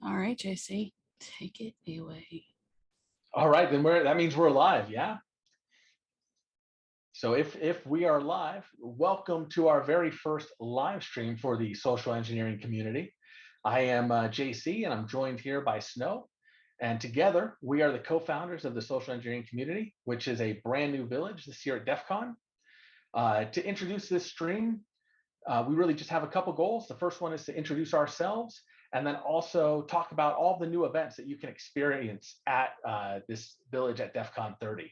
All right, JC, take it away. All right, then that means we're live, yeah? So if we are live, welcome to our very first live stream for the social engineering community. I am JC, and I'm joined here by Snow. And together, we are the co-founders of the social engineering community, which is a brand new village this year at DEF CON. To introduce this stream, we really just have a couple goals. The first one is to introduce ourselves, and then also talk about all the new events that you can experience at this village at DEF CON 30.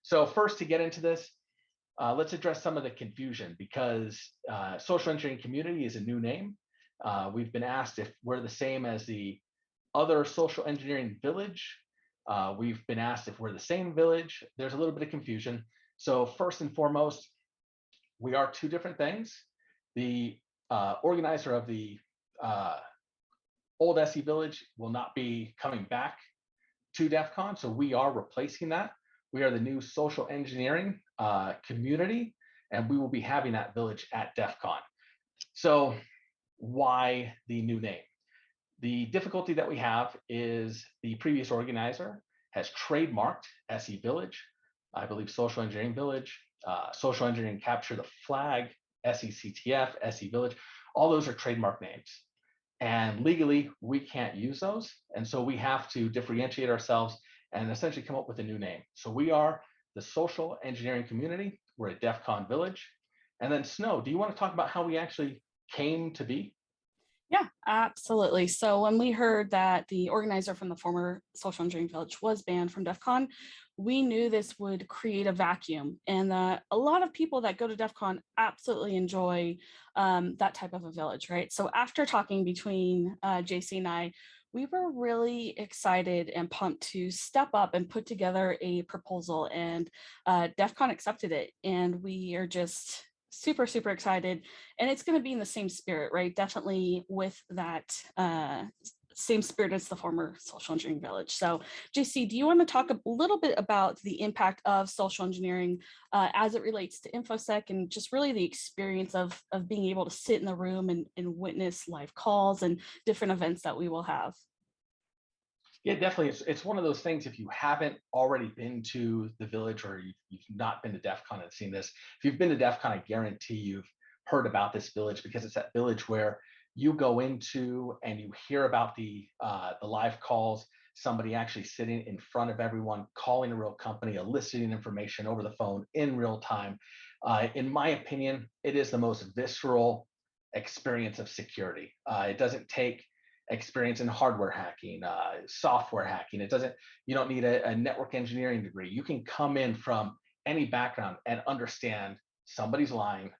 So first, to get into this, let's address some of the confusion, because social engineering community is a new name. We've been asked if we're the same as the other social engineering village. We've been asked if we're the same village. There's a little bit of confusion. So first and foremost, we are two different things. The organizer of the old SE Village will not be coming back to DEF CON, so we are replacing that. We are the new social engineering community, and we will be having that village at DEF CON. So why the new name? The difficulty that we have is the previous organizer has trademarked SE Village, I believe Social Engineering Village, Social Engineering Capture the Flag, SECTF, SE Village. All those are trademark names. And legally, we can't use those. And so we have to differentiate ourselves and essentially come up with a new name. So we are the social engineering community. We're a DEF CON village. And then Snow, do you want to talk about how we actually came to be? Yeah, absolutely. So when we heard that the organizer from the former Social Engineering Village was banned from DEF CON, we knew this would create a vacuum, and that a lot of people that go to DEF CON absolutely enjoy that type of a village, right? So after talking between JC and I, we were really excited and pumped to step up and put together a proposal, and DEF CON accepted it. And we are just super, super excited. And it's going to be in the same spirit, right? Definitely with that same spirit as the former social engineering village. So JC, do you want to talk a little bit about the impact of social engineering as it relates to InfoSec, and just really the experience of being able to sit in the room and witness live calls and different events that we will have? Yeah, definitely. It's one of those things, if you haven't already been to the village, or you've not been to DEF CON and seen this, if you've been to DEF CON, I guarantee you've heard about this village, because it's that village where you go into and you hear about the live calls, somebody actually sitting in front of everyone, calling a real company, eliciting information over the phone in real time. In my opinion, it is the most visceral experience of security. It doesn't take experience in hardware hacking, software hacking. You don't need a network engineering degree. You can come in from any background and understand somebody's lying,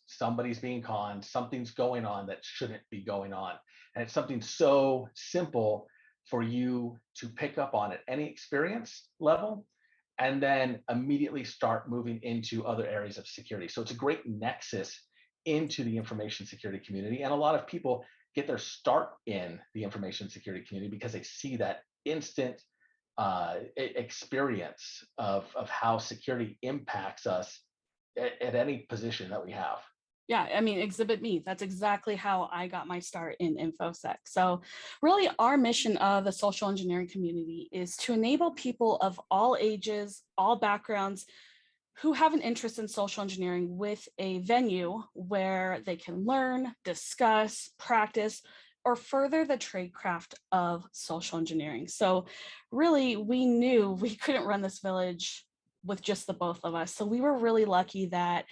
somebody's being conned, something's going on that shouldn't be going on. And it's something so simple for you to pick up on at any experience level, and then immediately start moving into other areas of security. So it's a great nexus into the information security community. And a lot of people get their start in the information security community because they see that instant experience of how security impacts us at any position that we have. Yeah, I mean, exhibit me. That's exactly how I got my start in InfoSec. So really our mission of the social engineering community is to enable people of all ages, all backgrounds, who have an interest in social engineering with a venue where they can learn, discuss, practice, or further the tradecraft of social engineering. So really, we knew we couldn't run this village with just the both of us. So we were really lucky that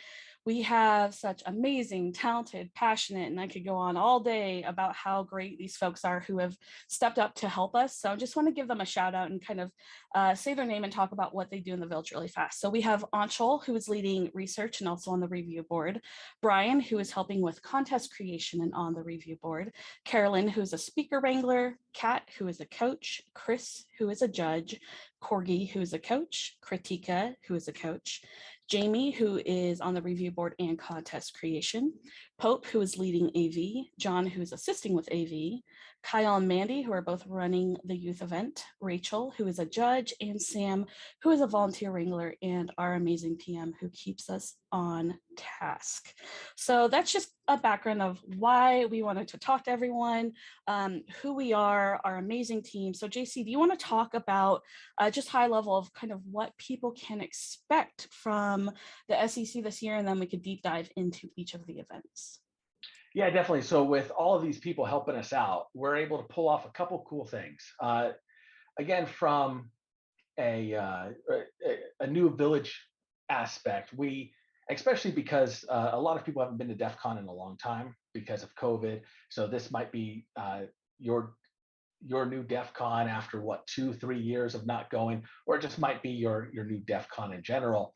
we have such amazing, talented, passionate, and I could go on all day about how great these folks are who have stepped up to help us. So I just want to give them a shout out and kind of say their name and talk about what they do in the village really fast. So we have Anshul, who is leading research and also on the review board, Brian, who is helping with contest creation and on the review board, Carolyn, who is a speaker wrangler, Kat, who is a coach, Chris, who is a judge, Corgi, who is a coach, Kritika, who is a coach, Jamie, who is on the review board and contest creation, Pope, who is leading AV, John, who is assisting with AV, Kyle and Mandy, who are both running the youth event, Rachel, who is a judge, and Sam, who is a volunteer wrangler, and our amazing PM who keeps us on task. So that's just a background of why we wanted to talk to everyone, who we are, our amazing team. So JC, do you want to talk about just high level of kind of what people can expect from the SEC this year, and then we could deep dive into each of the events? Yeah, definitely. So with all of these people helping us out, we're able to pull off a couple cool things. Again, from a new village aspect, we especially because a lot of people haven't been to DEF CON in a long time because of COVID. So this might be your new DEF CON after what 2-3 years of not going, or it just might be your new DEF CON in general.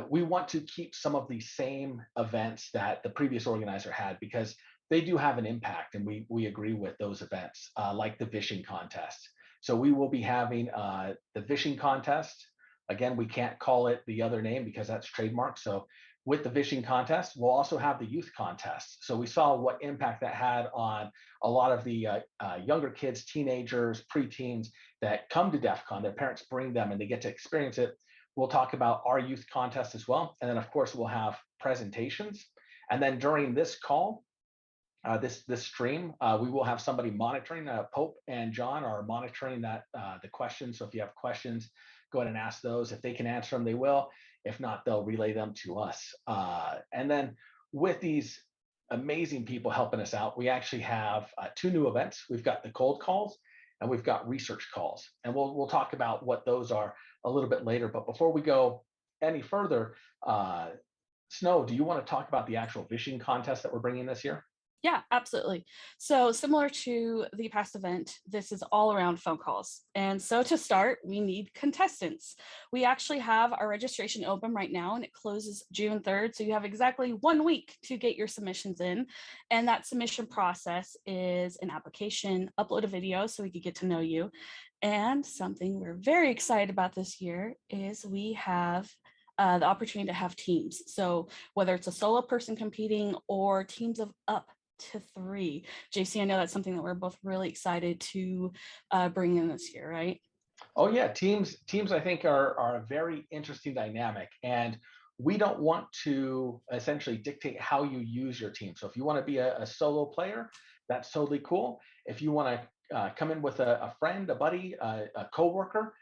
We want to keep some of the same events that the previous organizer had because they do have an impact, and we agree with those events, like the fishing contest. So we will be having the fishing contest. Again, we can't call it the other name because that's trademark. So with the fishing contest, we'll also have the youth contest. So we saw what impact that had on a lot of the younger kids, teenagers, preteens that come to DEF CON. Their parents bring them and they get to experience it. We'll talk about our youth contest as well. And then of course we'll have presentations. And then during this call, this stream, we will have somebody monitoring. Pope and John are monitoring that the questions. So if you have questions, go ahead and ask those. If they can answer them, they will. If not, they'll relay them to us. And then with these amazing people helping us out, we actually have 2 new events. We've got the cold calls and we've got research calls. And we'll talk about what those are a little bit later. But before we go any further, Snow, do you want to talk about the actual fishing contest that we're bringing this year? Yeah, absolutely. So similar to the past event, this is all around phone calls. And so to start, we need contestants. We actually have our registration open right now and it closes June 3rd. So you have exactly 1 week to get your submissions in. And that submission process is an application, upload a video so we could get to know you. And something we're very excited about this year is we have the opportunity to have teams. So whether it's a solo person competing or teams of up to 3. JC, I know that's something that we're both really excited to bring in this year, right? Oh yeah, teams I think are a very interesting dynamic, and we don't want to essentially dictate how you use your team. So if you want to be a solo player, that's totally cool. If you want to come in with a friend, a buddy, a coworker,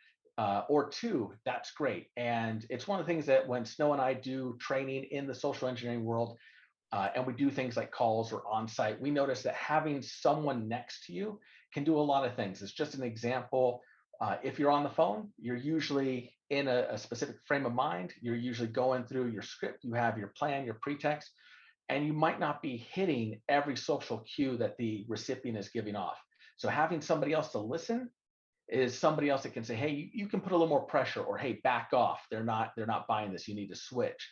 or 2, that's great. And it's one of the things that when Snow and I do training in the social engineering world, and we do things like calls or on-site, we notice that having someone next to you can do a lot of things. It's just an example. If you're on the phone, you're usually in a specific frame of mind. You're usually going through your script. You have your plan, your pretext, and you might not be hitting every social cue that the recipient is giving off. So having somebody else to listen is somebody else that can say, hey, you can put a little more pressure, or hey, back off. They're not buying this. You need to switch.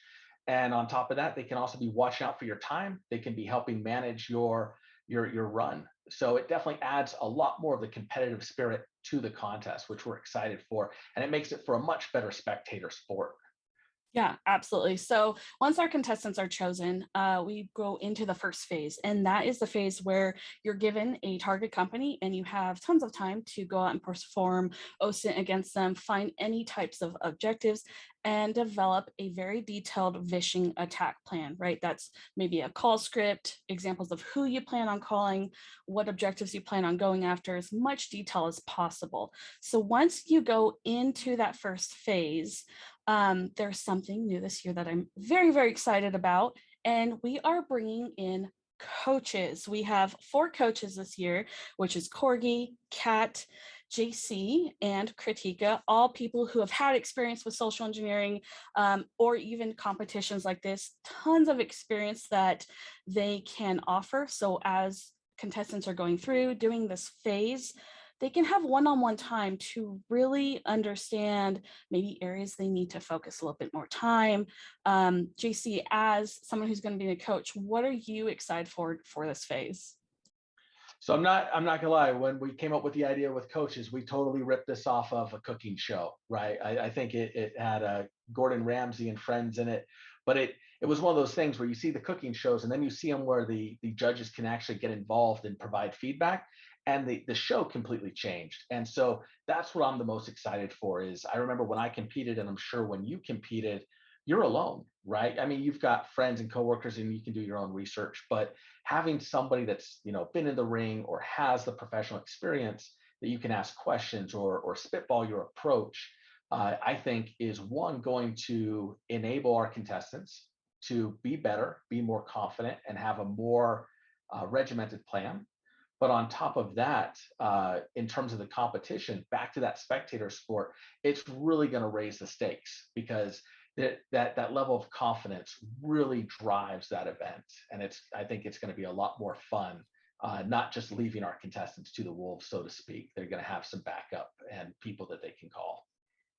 And on top of that, they can also be watching out for your time. They can be helping manage your run. So it definitely adds a lot more of the competitive spirit to the contest, which we're excited for. And it makes it for a much better spectator sport. Yeah, absolutely. So once our contestants are chosen, we go into the first phase, and that is the phase where you're given a target company and you have tons of time to go out and perform OSINT against them, find any types of objectives, and develop a very detailed vishing attack plan, right? That's maybe a call script, examples of who you plan on calling, what objectives you plan on going after, as much detail as possible. So once you go into that first phase, there's something new this year that I'm very, very excited about, and we are bringing in coaches. We have 4 coaches this year, which is Corgi, Kat, JC, and Kritika, all people who have had experience with social engineering, or even competitions like this, tons of experience that they can offer. So as contestants are going through doing this phase, they can have one-on-one time to really understand maybe areas they need to focus a little bit more time. JC, as someone who's going to be a coach, what are you excited for this phase? So I'm not gonna lie. When we came up with the idea with coaches, we totally ripped this off of a cooking show, right? I think it had Gordon Ramsay and friends in it, but it was one of those things where you see the cooking shows and then you see them where the judges can actually get involved and provide feedback. and the show completely changed. And so that's what I'm the most excited for. Is I remember when I competed, and I'm sure when you competed, you're alone, right? I mean, you've got friends and coworkers and you can do your own research, but having somebody that's, been in the ring or has the professional experience that you can ask questions or spitball your approach, I think is one, going to enable our contestants to be better, be more confident, and have a more regimented plan. But on top of that, in terms of the competition, back to that spectator sport, it's really going to raise the stakes, because that level of confidence really drives that event, and I think it's going to be a lot more fun. Not just leaving our contestants to the wolves, so to speak. They're going to have some backup and people that they can call.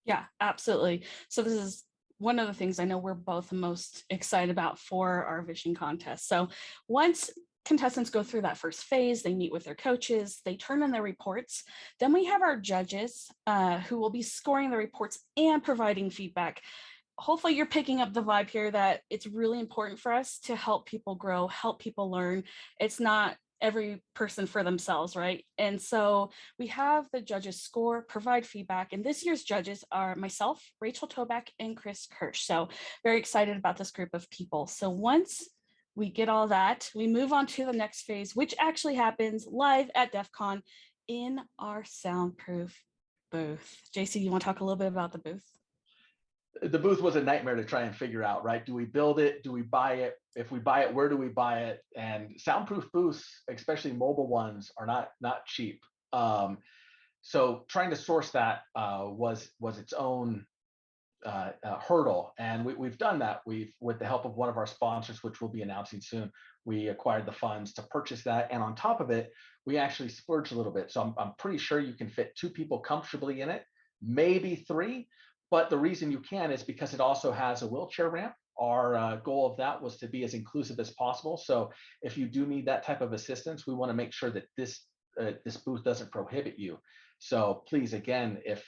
Yeah, absolutely. So this is one of the things I know we're both most excited about for our vision contest. So once contestants go through that first phase, they meet with their coaches, they turn in their reports. Then we have our judges who will be scoring the reports and providing feedback. Hopefully you're picking up the vibe here that it's really important for us to help people grow, help people learn. It's not every person for themselves, right? And so we have the judges score, provide feedback, and this year's judges are myself, Rachel Toback, and Chris Kirsch. So very excited about this group of people. So once we get all that, we move on to the next phase, which actually happens live at DEF CON in our soundproof booth. JC, you want to talk a little bit about the booth? The booth was a nightmare to try and figure out, right? Do we build it? Do we buy it? If we buy it, where do we buy it? And soundproof booths, especially mobile ones, are not cheap. So trying to source that was its own hurdle, and we've done that. We've, with the help of one of our sponsors, which we'll be announcing soon, we acquired the funds to purchase that, and on top of it, we actually splurged a little bit. So I'm pretty sure you can fit 2 people comfortably in it, maybe 3. But the reason you can is because it also has a wheelchair ramp. Our goal of that was to be as inclusive as possible. So if you do need that type of assistance, we want to make sure that this booth doesn't prohibit you. So please, again, if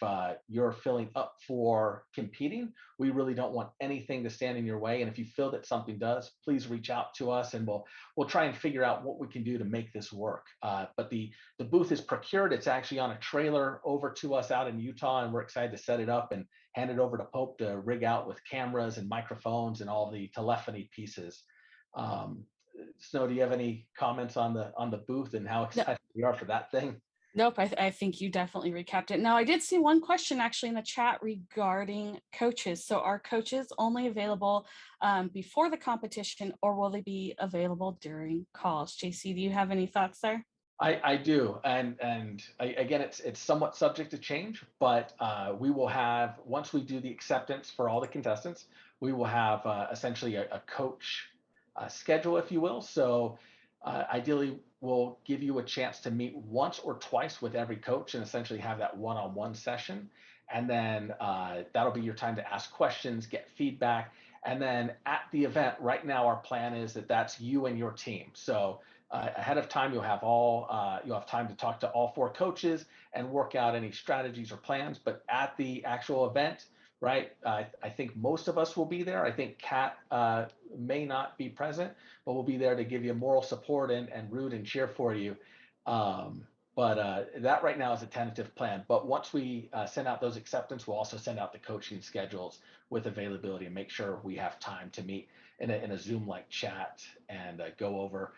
you're filling up for competing, we really don't want anything to stand in your way. And if you feel that something does, please reach out to us, and we'll try and figure out what we can do to make this work. But the booth is procured. It's actually on a trailer over to us out in Utah, and we're excited to set it up and hand it over to Pope to rig out with cameras and microphones and all the telephony pieces. Snow, do you have any comments on the booth and how excited we are for that thing? Nope, I think you definitely recapped it. Now, I did see one question actually in the chat regarding coaches. So are coaches only available before the competition, or will they be available during calls? JC, do you have any thoughts there? I do, and again, it's somewhat subject to change, but we will have, once we do the acceptance for all the contestants, we will have essentially a coach schedule, if you will. So ideally, we'll give you a chance to meet once or twice with every coach and essentially have that one-on-one session, and then that'll be your time to ask questions, get feedback, and then at the event, right now, our plan is that that's you and your team. So ahead of time, you'll have time to talk to all 4 coaches and work out any strategies or plans. But at the actual event, right, I think most of us will be there. I think Kat may not be present, but we'll be there to give you moral support and root and cheer for you. But that right now is a tentative plan. But once we send out those acceptance, we'll also send out the coaching schedules with availability and make sure we have time to meet in a Zoom-like chat and go over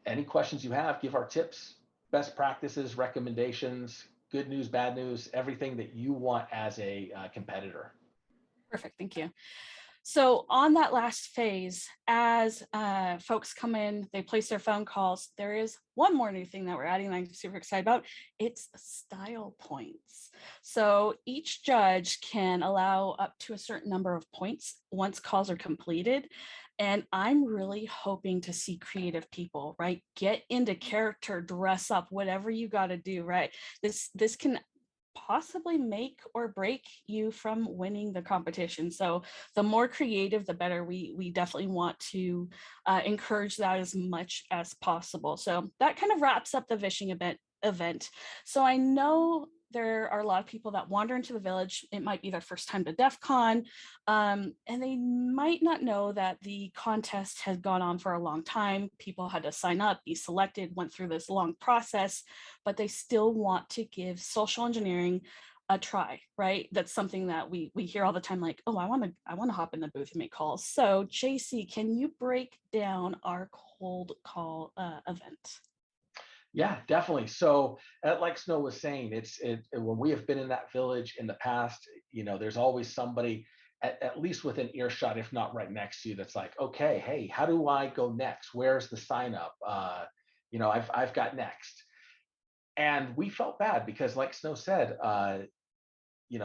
any questions you have, give our tips, best practices, recommendations, good news, bad news, everything that you want as a competitor. Perfect, thank you. So on that last phase, as folks come in, they place their phone calls, there is one more new thing that we're adding that I'm super excited about. It's style points. So each judge can allow up to a certain number of points once calls are completed. And I'm really hoping to see creative people, right? Get into character, dress up, whatever you got to do, right? This can possibly make or break you from winning the competition. So the more creative, the better. We definitely want to encourage that as much as possible. So that kind of wraps up the Vishing event. So I know there are a lot of people that wander into the village. It might be their first time to DEF CON, and they might not know that the contest has gone on for a long time. People had to sign up, be selected, went through this long process, but they still want to give social engineering a try, right? That's something that we hear all the time, like, oh, I want to hop in the booth and make calls. So JC, can you break down our cold call event? Yeah, definitely. So, like Snow was saying, when we have been in that village in the past, there's always somebody at least within earshot, if not right next to you, that's like, okay, hey, how do I go next? Where's the sign up? I've got next. And we felt bad because, like Snow said,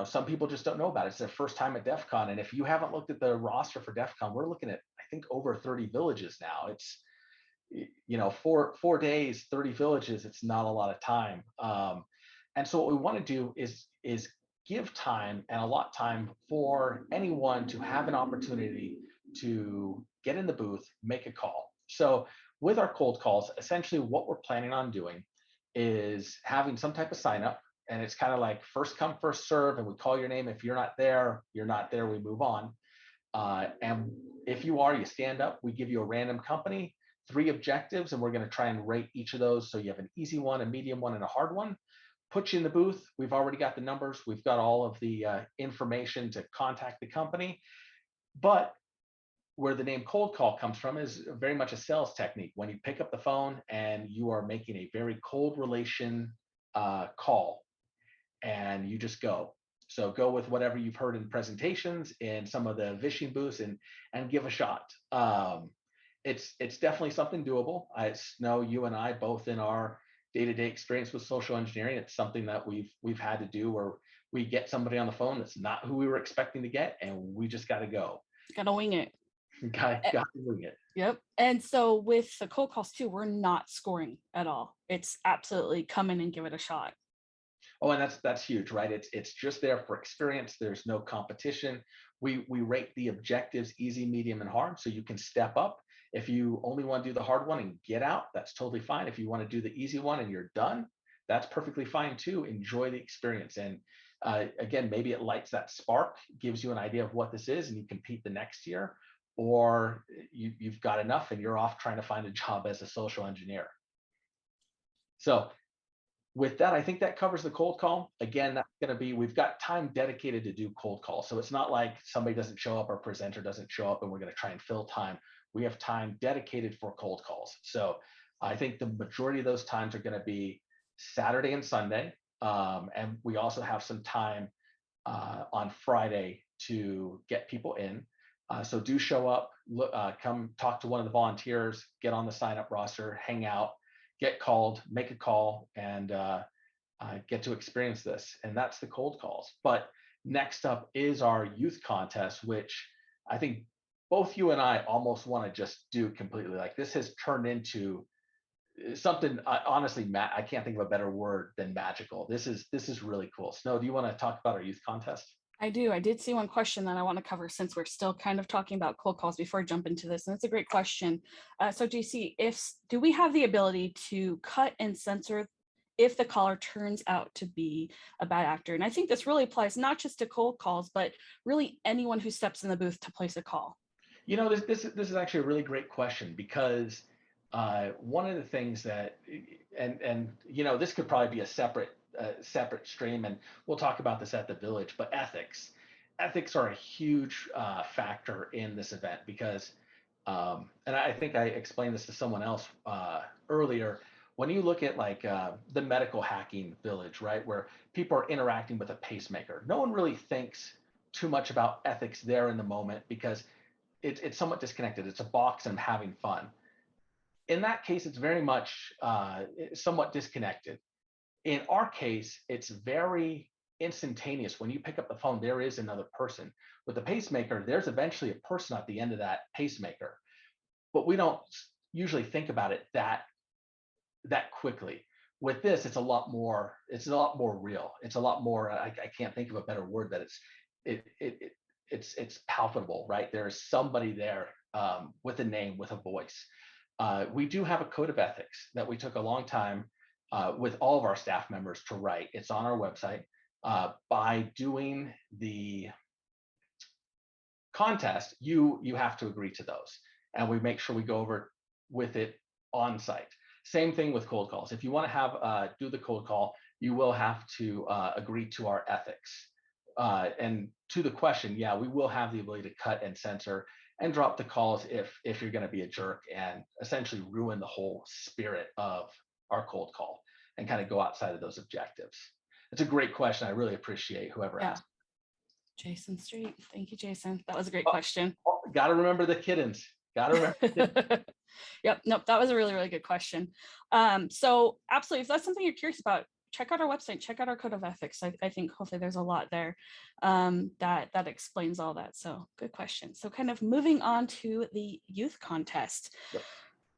some people just don't know about it. It's their first time at DEF CON. And if you haven't looked at the roster for DEF CON, we're looking at, I think, over 30 villages now. It's, 4 days, 30 villages, it's not a lot of time. And so what we want to do is give time and allot time for anyone to have an opportunity to get in the booth, make a call. So with our cold calls, essentially what we're planning on doing is having some type of sign up. And it's kind of like first come, first serve, and we call your name. If you're not there, you're not there, we move on. And if you are, you stand up, we give you a random company, 3 objectives, and we're going to try and rate each of those. So you have an easy one, a medium one, and a hard one. Put you in the booth. We've already got the numbers. We've got all of the information to contact the company. But where the name cold call comes from is very much a sales technique. When you pick up the phone and you are making a very cold relation call, and you just go. So go with whatever you've heard in presentations in some of the fishing booths and give a shot. It's definitely something doable. I know you and I both in our day-to-day experience with social engineering, it's something that we've had to do where we get somebody on the phone that's not who we were expecting to get, and we just got to go. Gotta wing it. Got to wing it. Yep. And so with the cold calls too, we're not scoring at all. It's absolutely come in and give it a shot. Oh, and that's huge, right? It's just there for experience. There's no competition. We rate the objectives easy, medium, and hard, so you can step up. If you only want to do the hard one and get out, that's totally fine. If you want to do the easy one and you're done, that's perfectly fine too. Enjoy the experience. And again, maybe it lights that spark, gives you an idea of what this is, and you compete the next year, or you've got enough and you're off trying to find a job as a social engineer. So with that, I think that covers the cold call. Again, that's going to be, we've got time dedicated to do cold calls. So it's not like somebody doesn't show up or presenter doesn't show up and we're going to try and fill time. We have time dedicated for cold calls. So I think the majority of those times are going to be Saturday and Sunday. And we also have some time on Friday to get people in. So do show up, come talk to one of the volunteers, get on the sign up roster, hang out, get called, make a call, and get to experience this. And that's the cold calls. But next up is our youth contest, which I think both you and I almost want to just do completely. Like this has turned into something, honestly, Matt, I can't think of a better word than magical. This is really cool. Snow, do you want to talk about our youth contest? I do. I did see one question that I want to cover since we're still kind of talking about cold calls before I jump into this. And it's a great question. So JC, do we have the ability to cut and censor if the caller turns out to be a bad actor? And I think this really applies not just to cold calls, but really anyone who steps in the booth to place a call. This is actually a really great question because one of the things that, and this could probably be a separate stream, and we'll talk about this at the village. But ethics are a huge factor in this event because, and I think I explained this to someone else earlier. When you look at like the medical hacking village, right, where people are interacting with a pacemaker, no one really thinks too much about ethics there in the moment because it's somewhat disconnected. It's a box and I'm having fun. In that case, it's very much somewhat disconnected. In our case, it's very instantaneous. When you pick up the phone, there is another person. With the pacemaker, there's eventually a person at the end of that pacemaker, but we don't usually think about it that quickly. With this, it's a lot more real. It's a lot more, I can't think of a better word, that it's palpable, right? There's somebody there with a name, with a voice. We do have a code of ethics that we took a long time with all of our staff members to write. It's on our website. By doing the contest, you have to agree to those, and we make sure we go over with it on site. Same thing with cold calls. If you want to have do the cold call, you will have to agree to our ethics. And to the question, yeah, we will have the ability to cut and censor and drop the calls if you're going to be a jerk and essentially ruin the whole spirit of our cold call and kind of go outside of those objectives. It's a great question. I really appreciate whoever Yeah. asked. Jason Street. Thank you, Jason. That was a great question. Got to remember the kittens. Got to remember. Yep. Nope. That was a really, really good question. So absolutely, if that's something you're curious about, check out our website, check out our code of ethics. I think hopefully there's a lot there that explains all that. So good question. So kind of moving on to the youth contest. Yep.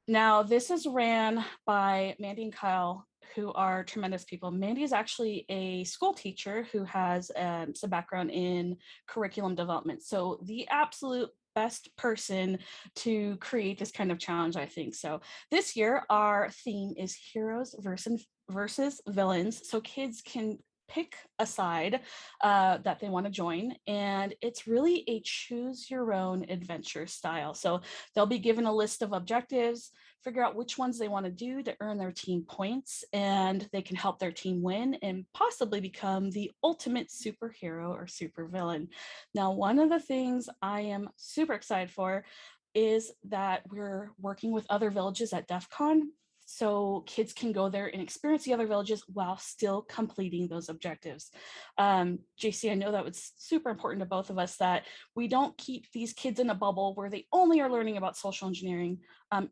Now, this is ran by Mandy and Kyle, who are tremendous people. Mandy is actually a school teacher who has some background in curriculum development. So the absolute best person to create this kind of challenge, I think. So this year, our theme is heroes versus villains. So kids can pick a side that they want to join, and it's really a choose your own adventure style. So they'll be given a list of objectives, figure out which ones they want to do to earn their team points, and they can help their team win and possibly become the ultimate superhero or supervillain. Now, one of the things I am super excited for is that we're working with other villages at DEF CON, so kids can go there and experience the other villages while still completing those objectives. JC, I know that was super important to both of us, that we don't keep these kids in a bubble where they only are learning about social engineering.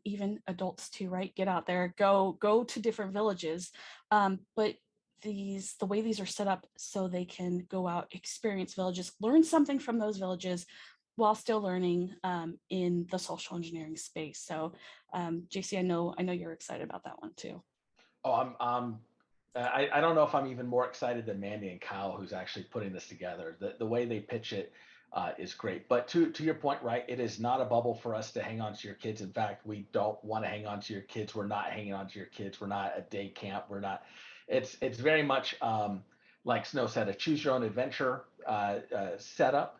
Even adults too, right? Get out there, go to different villages. But the way these are set up so they can go out, experience villages, learn something from those villages while still learning in the social engineering space. So JC, I know you're excited about that one too. Oh, I don't know if I'm even more excited than Mandy and Kyle, who's actually putting this together. The way they pitch it is great. But to your point, right, it is not a bubble for us to hang on to your kids. In fact, we don't want to hang on to your kids. We're not hanging on to your kids. We're not a day camp. We're not. It's very much like Snow said, a choose your own adventure setup.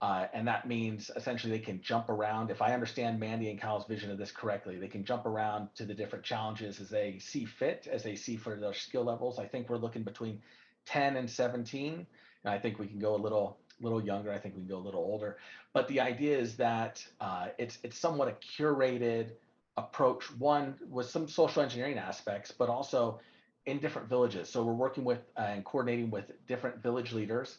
And that means essentially they can jump around. If I understand Mandy and Kyle's vision of this correctly, they can jump around to the different challenges as they see fit, as they see for their skill levels. I think we're looking between 10 and 17. And I think we can go a little younger. I think we can go a little older. But the idea is that it's somewhat a curated approach, one with some social engineering aspects, but also in different villages. So we're working with and coordinating with different village leaders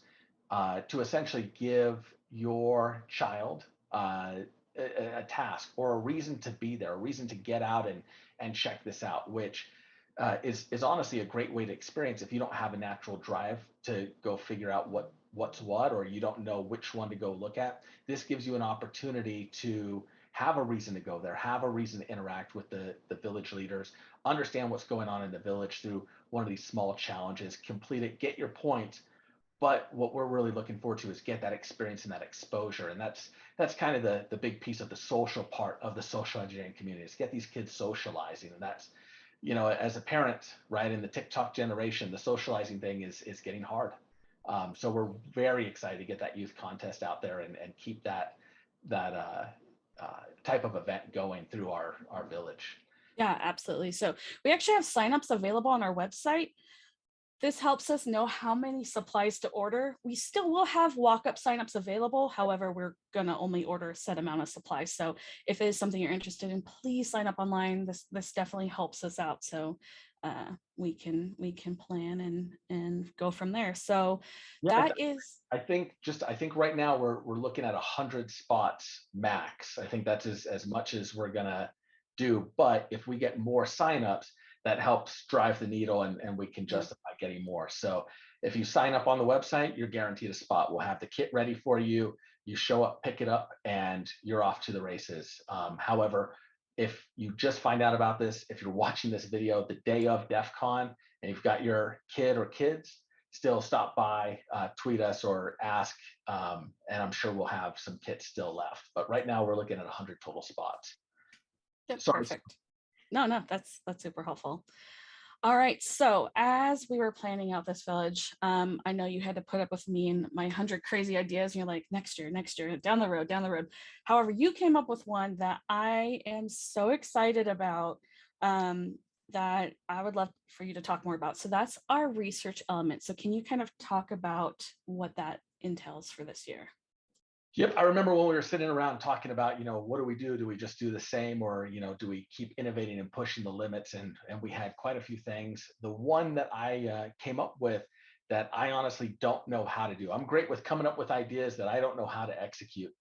to essentially give your child a task or a reason to be there, a reason to get out and check this out, which is honestly a great way to experience if you don't have a natural drive to go figure out what's what, or you don't know which one to go look at. This gives you an opportunity to have a reason to go there, have a reason to interact with the village leaders, understand what's going on in the village through one of these small challenges, complete it, get your points. But what we're really looking forward to is get that experience and that exposure. And that's kind of the big piece of the social part of the social engineering community, is get these kids socializing. And that's, as a parent, right, in the TikTok generation, the socializing thing is getting hard. So we're very excited to get that youth contest out there and keep that type of event going through our village. Yeah, absolutely. So we actually have signups available on our website. This helps us know how many supplies to order. We still will have walk-up signups available. However, we're going to only order a set amount of supplies. So if it is something you're interested in, please sign up online. This definitely helps us out. So we can plan and go from there. So Yeah, that is. I think right now we're looking at 100 spots max. I think that's as much as we're gonna do. But if we get more signups, that helps drive the needle, and we can justify getting more. So if you sign up on the website, you're guaranteed a spot. We'll have the kit ready for you. You show up, pick it up, and you're off to the races. However, if you just find out about this, if you're watching this video the day of DEF CON and you've got your kid or kids, still stop by, tweet us or ask, and I'm sure we'll have some kits still left. But right now we're looking at 100 total spots. Yep, Sorry. perfect. No, that's super helpful. All right. So as we were planning out this village, I know you had to put up with me and my 100 crazy ideas. And you're like, next year, down the road, down the road. However, you came up with one that I am so excited about, that I would love for you to talk more about. So that's our research element. So can you kind of talk about what that entails for this year? Yep, I remember when we were sitting around talking about, what do we do? Do we just do the same, or do we keep innovating and pushing the limits? And we had quite a few things. The one that I came up with that I honestly don't know how to do. I'm great with coming up with ideas that I don't know how to execute.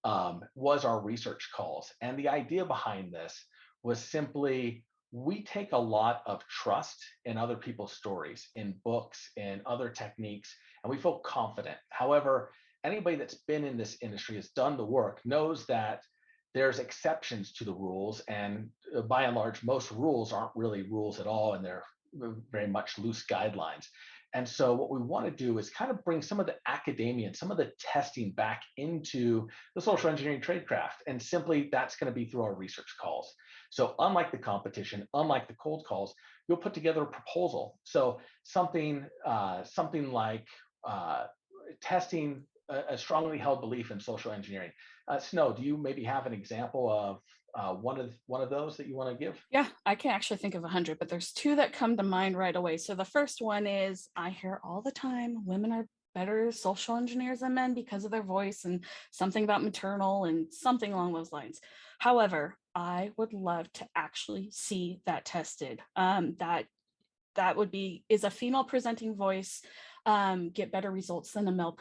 Was our research calls, and the idea behind this was simply we take a lot of trust in other people's stories, in books, in other techniques, and we feel confident. However, anybody that's been in this industry, has done the work, knows that there's exceptions to the rules, and by and large most rules aren't really rules at all, and they're very much loose guidelines. And so what we want to do is kind of bring some of the academia and some of the testing back into the social engineering tradecraft, and simply that's going to be through our research calls. So unlike the competition, unlike the cold calls, you'll put together a proposal. So something like testing a strongly held belief in social engineering. Snow, do you maybe have an example of one of those that you want to give? Yeah, I can actually think of 100, but there's two that come to mind right away. So the first one is I hear all the time women are better social engineers than men because of their voice and something about maternal and something along those lines. However, I would love to actually see that tested. That would be, is a female presenting voice get better results than a male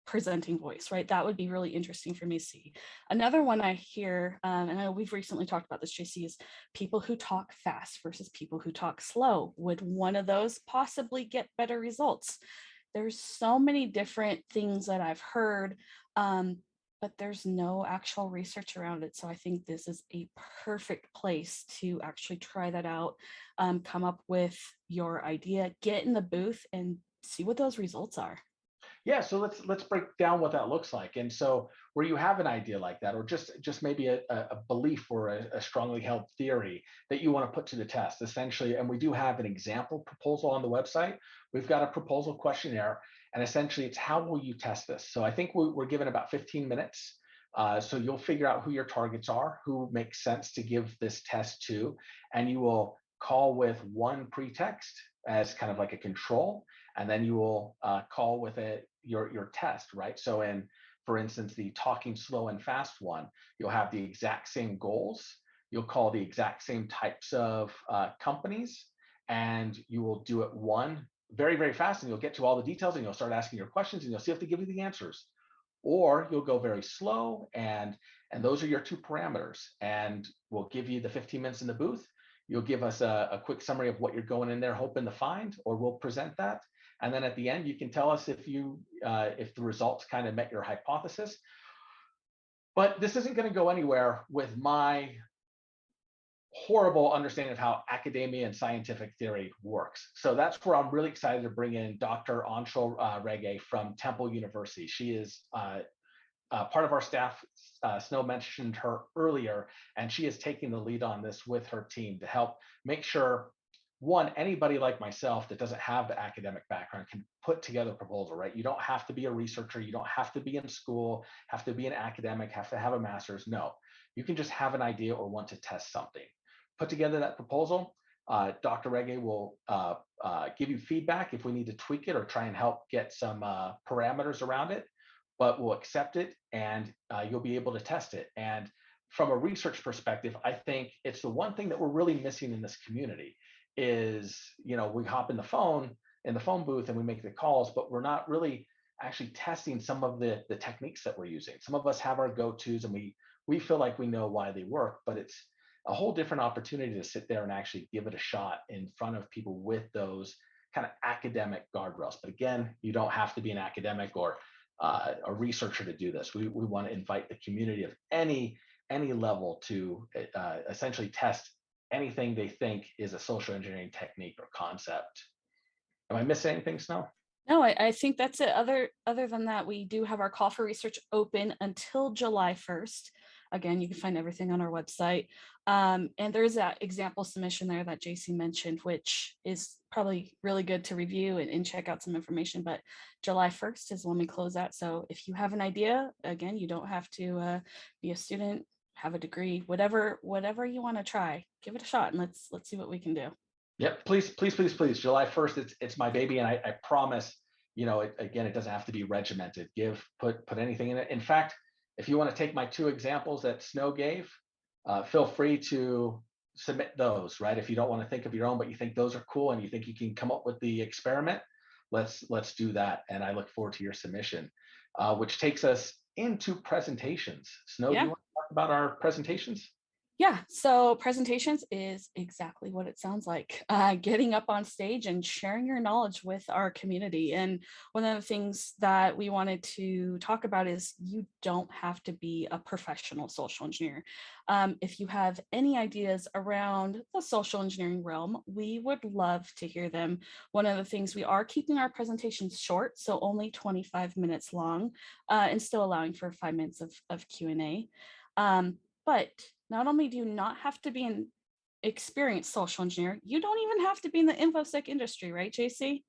presenting voice, right? That would be really interesting for me to see. Another one I hear, and I know we've recently talked about this, JC, is people who talk fast versus people who talk slow. Would one of those possibly get better results? There's so many different things that I've heard, but there's no actual research around it. So I think this is a perfect place to actually try that out, come up with your idea, get in the booth and see what those results are. Yeah, so let's break down what that looks like. And so where you have an idea like that, or just maybe a belief or a strongly held theory that you want to put to the test, essentially, and we do have an example proposal on the website. We've got a proposal questionnaire, and essentially it's how will you test this? So I think we're given about 15 minutes. So you'll figure out who your targets are, who makes sense to give this test to, and you will call with one pretext as kind of like a control, and then you will call with it your test, right? So for instance, the talking slow and fast one, you'll have the exact same goals, you'll call the exact same types of companies, and you will do it one very, very fast, and you'll get to all the details, and you'll start asking your questions, and you'll see if they give you the answers. Or you'll go very slow, and those are your two parameters, and we'll give you the 15 minutes in the booth. You'll give us a quick summary of what you're going in there hoping to find, or we'll present that. And then at the end, you can tell us if the results kind of met your hypothesis. But this isn't going to go anywhere with my horrible understanding of how academia and scientific theory works. So that's where I'm really excited to bring in Dr. Anshul Rege from Temple University. She is part of our staff. Snow mentioned her earlier, and she is taking the lead on this with her team to help make sure, one, anybody like myself that doesn't have the academic background can put together a proposal, right? You don't have to be a researcher, you don't have to be in school, have to be an academic, have to have a master's. No, you can just have an idea or want to test something. Put together that proposal. Dr. Rege will give you feedback if we need to tweak it or try and help get some parameters around it, but we'll accept it, and you'll be able to test it. And from a research perspective, I think it's the one thing that we're really missing in this community is, we hop in the phone booth and we make the calls, but we're not really actually testing some of the techniques that we're using. Some of us have our go-tos, and we feel like we know why they work, but it's a whole different opportunity to sit there and actually give it a shot in front of people with those kind of academic guardrails. But again, you don't have to be an academic or a researcher to do this. We want to invite the community of any level to essentially test anything they think is a social engineering technique or concept. Am I missing anything, Snow? No, I think that's it. Other than that, we do have our call for research open until July 1st. Again, you can find everything on our website. And there's that example submission there that JC mentioned, which is probably really good to review and check out some information. But July 1st is when we close that. So if you have an idea, again, you don't have to be a student, have a degree, whatever you want to try, give it a shot, and let's see what we can do. Yep, please, please, please, please. July 1st, it's my baby, and I promise, again, it doesn't have to be regimented. Put anything in it. In fact, if you want to take my two examples that Snow gave, feel free to submit those, right? If you don't want to think of your own, but you think those are cool and you think you can come up with the experiment, let's do that. And I look forward to your submission, which takes us into presentations. Snow, do you Yeah. want to talk about our presentations? Yeah, so presentations is exactly what it sounds like. Getting up on stage and sharing your knowledge with our community. And one of the things that we wanted to talk about is you don't have to be a professional social engineer. If you have any ideas around the social engineering realm, we would love to hear them. One of the things, we are keeping our presentations short, so only 25 minutes long, and still allowing for 5 minutes of Q&A. But not only do you not have to be an experienced social engineer, you don't even have to be in the infosec industry, right, JC?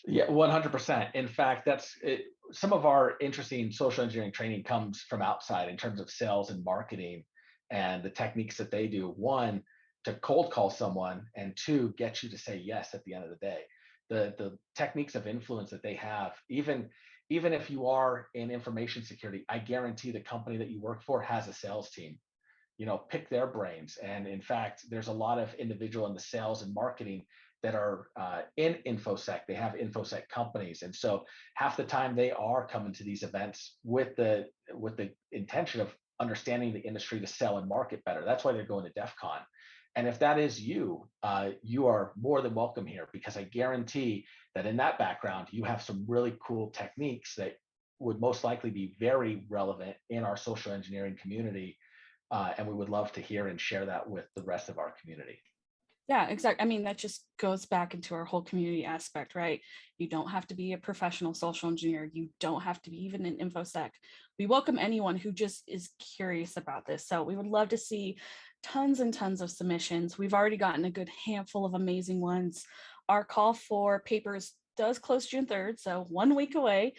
Yeah, 100%. In fact, that's it. Some of our interesting social engineering training comes from outside in terms of sales and marketing and the techniques that they do. One, to cold call someone, and two, get you to say yes at the end of the day. The techniques of influence that they have, even if you are in information security, I guarantee the company that you work for has a sales team. Pick their brains. And in fact, there's a lot of individual in the sales and marketing that are in infosec. They have infosec companies, and so half the time they are coming to these events with the intention of understanding the industry to sell and market better. That's why they're going to DEF CON. And if that is you, you are more than welcome here, because I guarantee that in that background you have some really cool techniques that would most likely be very relevant in our social engineering community, and we would love to hear and share that with the rest of our community. Yeah, exactly. I mean, that just goes back into our whole community aspect, right? You don't have to be a professional social engineer. You don't have to be even an infosec. We welcome anyone who just is curious about this. So we would love to see tons and tons of submissions. We've already gotten a good handful of amazing ones. Our call for papers does close June 3rd, so 1 week away.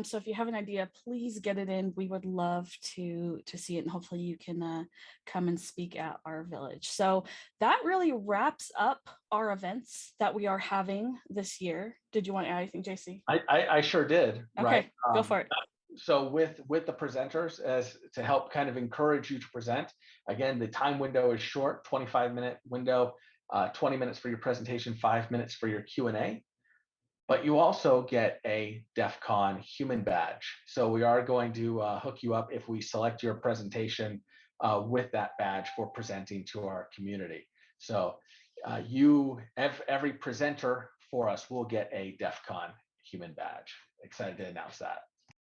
So if you have an idea, please get it in. We would love to see it, and hopefully you can come and speak at our village. So that really wraps up our events that we are having this year. Did you want to add anything, JC? I sure did. Right. Okay, go for it. So with the presenters, as to help kind of encourage you to present, again, the time window is short, 25-minute window, 20 minutes for your presentation, 5 minutes for your Q&A. But you also get a DEF CON human badge. So we are going to hook you up if we select your presentation with that badge for presenting to our community. So every presenter for us will get a DEF CON human badge. Excited to announce that.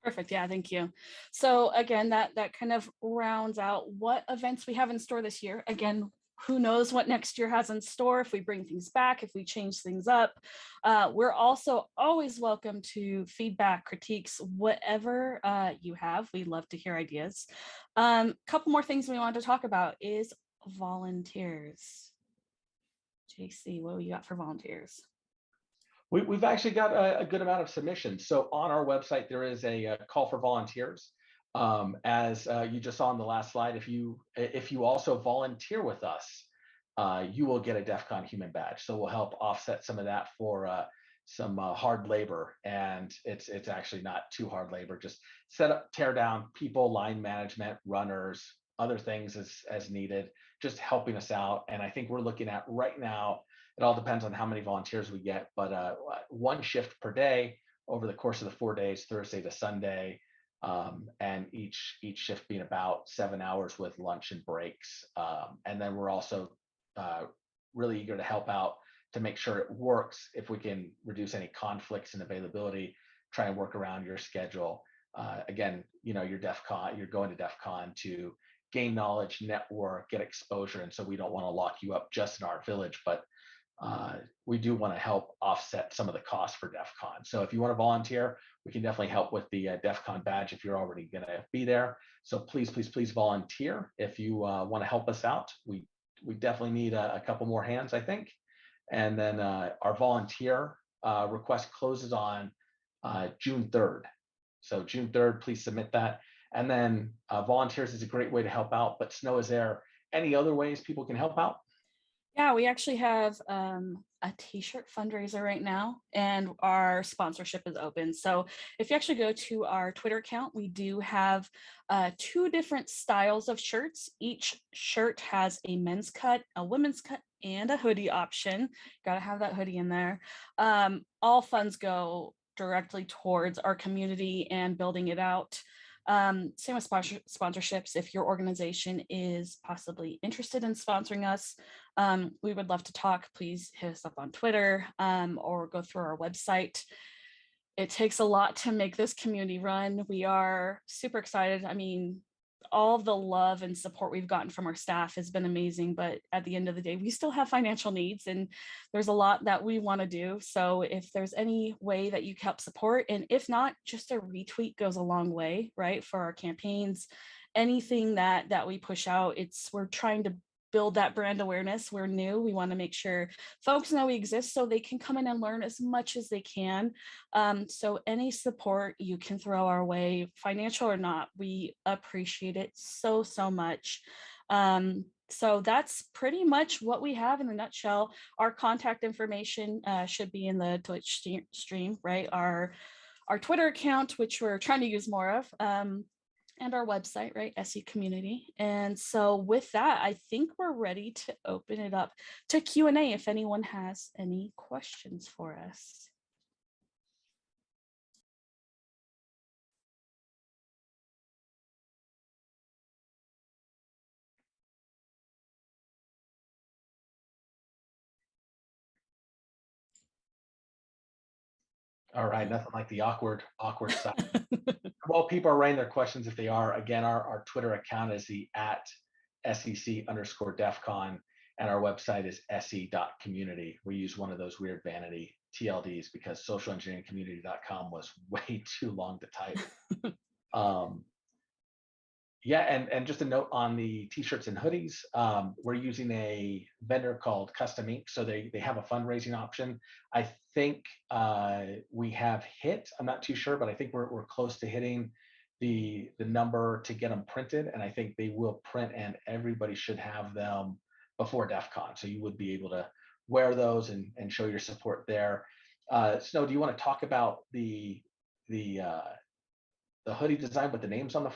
Perfect. Yeah, thank you. So again, that kind of rounds out what events we have in store this year. Again, who knows what next year has in store, if we bring things back, if we change things up. We're also always welcome to feedback, critiques, whatever you have. We love to hear ideas. Couple more things we wanted to talk about is volunteers. JC, what do you got for volunteers? We've actually got a good amount of submissions. So on our website, there is a call for volunteers. As you just saw on the last slide, if you also volunteer with us, you will get a DEF CON human badge. So we'll help offset some of that for some hard labor. And it's actually not too hard labor. Just set up, tear down, people, line management, runners, other things as needed, just helping us out. And I think we're looking at right now, it all depends on how many volunteers we get, but one shift per day over the course of the 4 days, Thursday to Sunday, and each shift being about 7 hours with lunch and breaks. And then we're also really eager to help out to make sure it works. If we can reduce any conflicts and availability, try and work around your schedule. Again, you're DEF CON, you're going to DEF CON to gain knowledge, network, get exposure. And so we don't want to lock you up just in our village, but we do want to help offset some of the costs for DEF CON. So if you want to volunteer, we can definitely help with the DEF CON badge if you're already going to be there. So please, please, please volunteer if you want to help us out. We definitely need a couple more hands, I think. And then our volunteer request closes on June 3rd. So June 3rd, please submit that. And then volunteers is a great way to help out. But Snow, is there any other ways people can help out? Yeah, we actually have a t-shirt fundraiser right now, and our sponsorship is open. So if you actually go to our Twitter account, we do have 2 different styles of shirts. Each shirt has a men's cut, a women's cut, and a hoodie option. Got to have that hoodie in there. All funds go directly towards our community and building it out. Same with sponsorships. If your organization is possibly interested in sponsoring us, we would love to talk. Please hit us up on Twitter or go through our website. It takes a lot to make this community run. We are super excited. I mean, all the love and support we've gotten from our staff has been amazing, but at the end of the day, we still have financial needs and there's a lot that we want to do. So if there's any way that you can help support, and if not, just a retweet goes a long way, right? For our campaigns, anything that we push out, we're trying to build that brand awareness. We're new. We want to make sure folks know we exist so they can come in and learn as much as they can. So any support you can throw our way, financial or not, we appreciate it so, so much. So that's pretty much what we have in a nutshell. Our contact information should be in the Twitch stream, right? Our Twitter account, which we're trying to use more of, and our website, right, SE Community. And so with that, I think we're ready to open it up to Q&A if anyone has any questions for us. All right, nothing like the awkward side. Well, people are writing their questions if they are. Again, our Twitter account is the @SEC_DEFCON, and our website is se.community. We use one of those weird vanity TLDs because socialengineeringcommunity.com was way too long to type. Yeah, and just a note on the t-shirts and hoodies, we're using a vendor called Custom Ink, so they have a fundraising option. I think we have hit, I'm not too sure, but I think we're close to hitting the number to get them printed, and I think they will print, and everybody should have them before DEF CON, so you would be able to wear those and show your support there. Snow, do you want to talk about the hoodie design with the names on the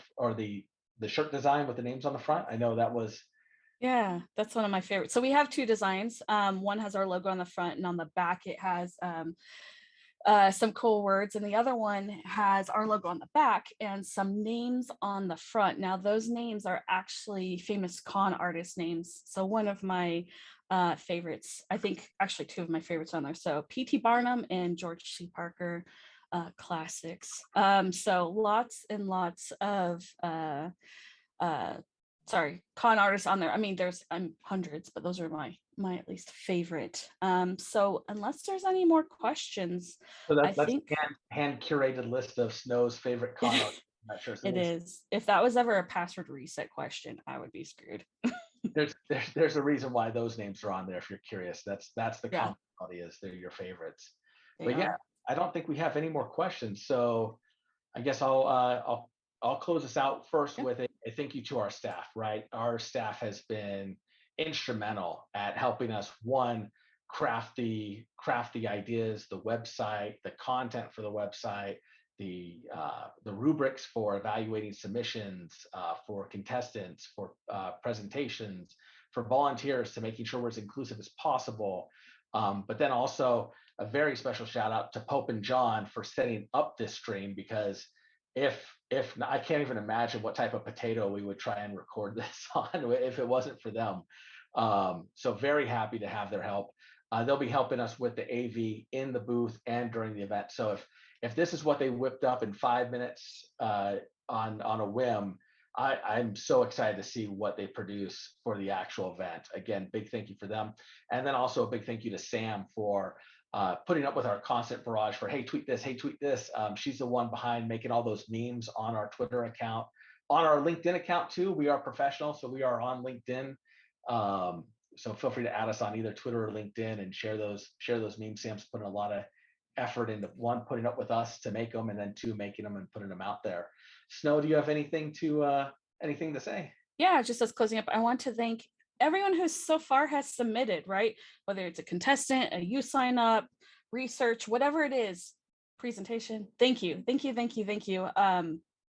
shirt design with the names on the front? I know that was. Yeah, that's one of my favorites. So we have 2 designs. One has our logo on the front, and on the back it has some cool words, and the other one has our logo on the back and some names on the front. Now those names are actually famous con artist names. So one of my favorites, I think actually 2 of my favorites on there. So P.T. Barnum and George C. Parker, classics. So lots and lots of con artists on there. I mean, there's hundreds, but those are my at least favorite. So unless there's any more questions, So I that's think hand curated list of Snow's favorite con artists. I'm not sure it is. If that was ever a password reset question, I would be screwed. there's a reason why those names are on there if you're curious. That's the Yeah, commonality, is they're your favorites. they But yeah, are. I don't think we have any more questions. So I guess I'll close this out first Yep. with a thank you to our staff, right? Our staff has been instrumental at helping us, one, craft the ideas, the website, the content for the website, the rubrics for evaluating submissions, for contestants, for presentations, for volunteers, to making sure we're as inclusive as possible. But then also a very special shout out to Pope and John for setting up this stream, because if I can't even imagine what type of potato we would try and record this on if it wasn't for them. So very happy to have their help. They'll be helping us with the AV in the booth and during the event. So if this is what they whipped up in 5 minutes on a whim, I'm so excited to see what they produce for the actual event. Again, big thank you for them. And then also a big thank you to Sam for putting up with our constant barrage for, hey, tweet this, hey, tweet this. She's the one behind making all those memes on our Twitter account, on our LinkedIn account too. We are professional, so we are on LinkedIn. So feel free to add us on either Twitter or LinkedIn and share those memes. Sam's putting a lot of effort into, one, putting up with us to make them, and then two, making them and putting them out there. Snow, do you have anything to say? Yeah, just as closing up, I want to thank everyone who so far has submitted, right? Whether it's a contestant, a you sign up, research, whatever it is, presentation. Thank you, thank you, thank you, thank you.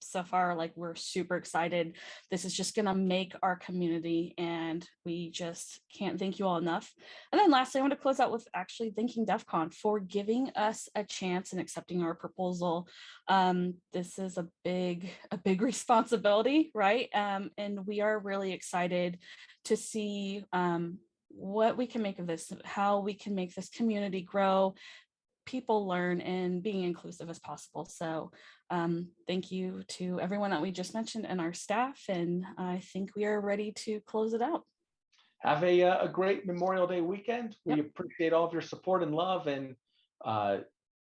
So far, like, we're super excited. This is just gonna make our community, and we just can't thank you all enough. And then lastly, I want to close out with actually thanking DEF CON for giving us a chance and accepting our proposal. This is a big responsibility, right? And we are really excited to see what we can make of this, how we can make this community grow, people learn, and being inclusive as possible. So thank you to everyone that we just mentioned and our staff. And I think we are ready to close it out. Have a great Memorial Day weekend. We Yep. appreciate all of your support and love, and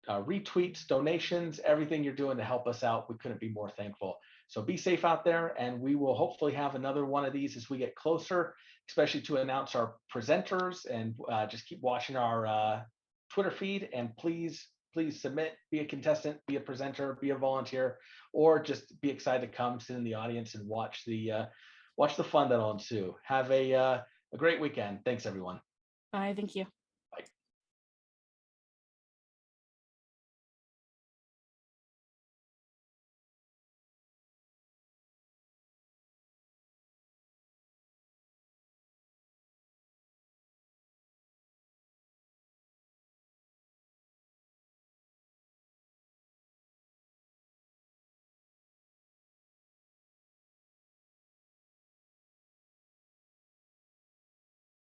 retweets, donations, everything you're doing to help us out. We couldn't be more thankful. So be safe out there, and we will hopefully have another one of these as we get closer, especially to announce our presenters. And just keep watching our Twitter feed, and please submit, be a contestant, be a presenter, be a volunteer, or just be excited to come sit in the audience and watch the fun that'll ensue. Have a great weekend. Thanks, everyone. Bye. Thank you.